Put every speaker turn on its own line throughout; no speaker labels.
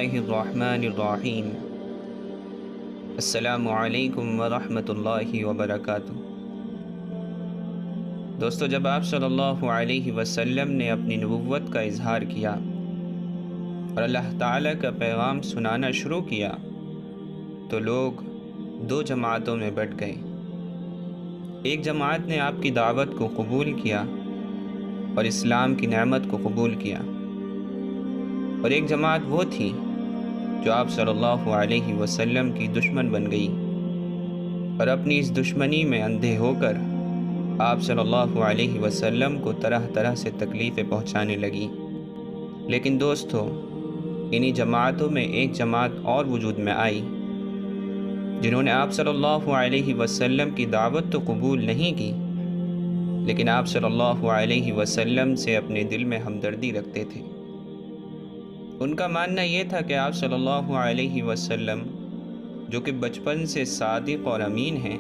اللہ الرحمن الرحیم۔ السلام علیکم ورحمۃ اللہ وبرکاتہ۔ دوستو، جب آپ صلی اللہ علیہ وسلم نے اپنی نبوت کا اظہار کیا اور اللہ تعالیٰ کا پیغام سنانا شروع کیا تو لوگ دو جماعتوں میں بٹ گئے۔ ایک جماعت نے آپ کی دعوت کو قبول کیا اور اسلام کی نعمت کو قبول کیا، اور ایک جماعت وہ تھی جو آپ صلی اللہ علیہ وسلم کی دشمن بن گئی اور اپنی اس دشمنی میں اندھے ہو کر آپ صلی اللہ علیہ وسلم کو طرح طرح سے تکلیفیں پہنچانے لگی۔ لیکن دوستو، انہی جماعتوں میں ایک جماعت اور وجود میں آئی جنہوں نے آپ صلی اللہ علیہ وسلم کی دعوت تو قبول نہیں کی، لیکن آپ صلی اللہ علیہ وسلم سے اپنے دل میں ہمدردی رکھتے تھے۔ ان کا ماننا یہ تھا کہ آپ صلی اللہ علیہ وسلم، جو کہ بچپن سے صادق اور امین ہیں،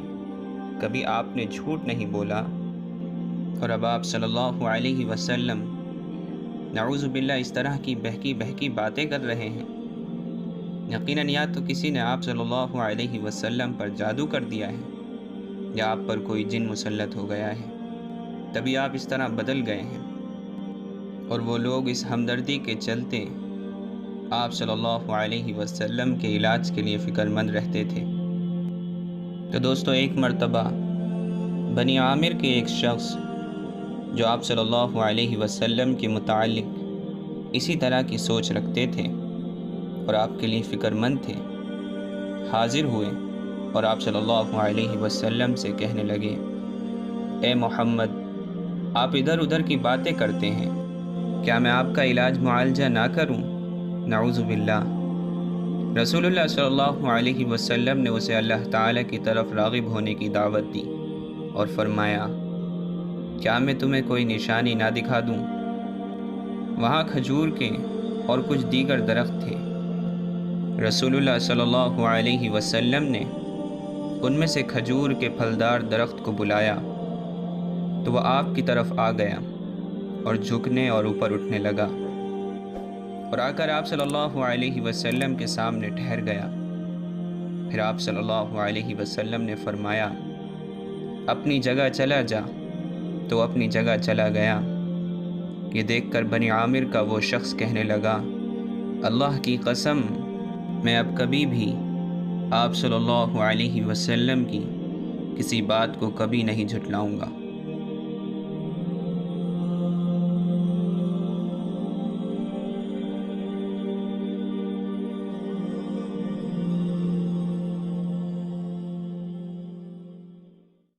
کبھی آپ نے جھوٹ نہیں بولا، اور اب آپ صلی اللہ علیہ وسلم نعوذ باللہ اس طرح کی بہکی باتیں کر رہے ہیں۔ یقیناً یا تو کسی نے آپ صلی اللہ علیہ وسلم پر جادو کر دیا ہے یا آپ پر کوئی جن مسلط ہو گیا ہے، تبھی آپ اس طرح بدل گئے ہیں۔ اور وہ لوگ اس ہمدردی کے چلتے آپ صلی اللہ علیہ وسلم کے علاج کے لیے فکر مند رہتے تھے۔ تو دوستو، ایک مرتبہ بنی عامر کے ایک شخص جو آپ صلی اللہ علیہ وسلم کے متعلق اسی طرح کی سوچ رکھتے تھے اور آپ کے لیے فکر مند تھے، حاضر ہوئے اور آپ صلی اللہ علیہ وسلم سے کہنے لگے، اے محمد، آپ ادھر ادھر کی باتیں کرتے ہیں، کیا میں آپ کا علاج معالجہ نہ کروں؟ نعوذ باللہ۔ رسول اللہ صلی اللہ علیہ وسلم نے اسے اللہ تعالیٰ کی طرف راغب ہونے کی دعوت دی اور فرمایا، کیا میں تمہیں کوئی نشانی نہ دکھا دوں؟ وہاں کھجور کے اور کچھ دیگر درخت تھے۔ رسول اللہ صلی اللہ علیہ وسلم نے ان میں سے کھجور کے پھلدار درخت کو بلایا تو وہ آپ کی طرف آ گیا اور جھکنے اور اوپر اٹھنے لگا، اور آ کر آپ صلی اللہ علیہ وسلم کے سامنے ٹھہر گیا۔ پھر آپ صلی اللہ علیہ وسلم نے فرمایا، اپنی جگہ چلا جا، تو اپنی جگہ چلا گیا۔ یہ دیکھ کر بنی عامر کا وہ شخص کہنے لگا، اللہ کی قسم، میں اب کبھی بھی آپ صلی اللہ علیہ وسلم کی کسی بات کو کبھی نہیں جھٹلاؤں گا۔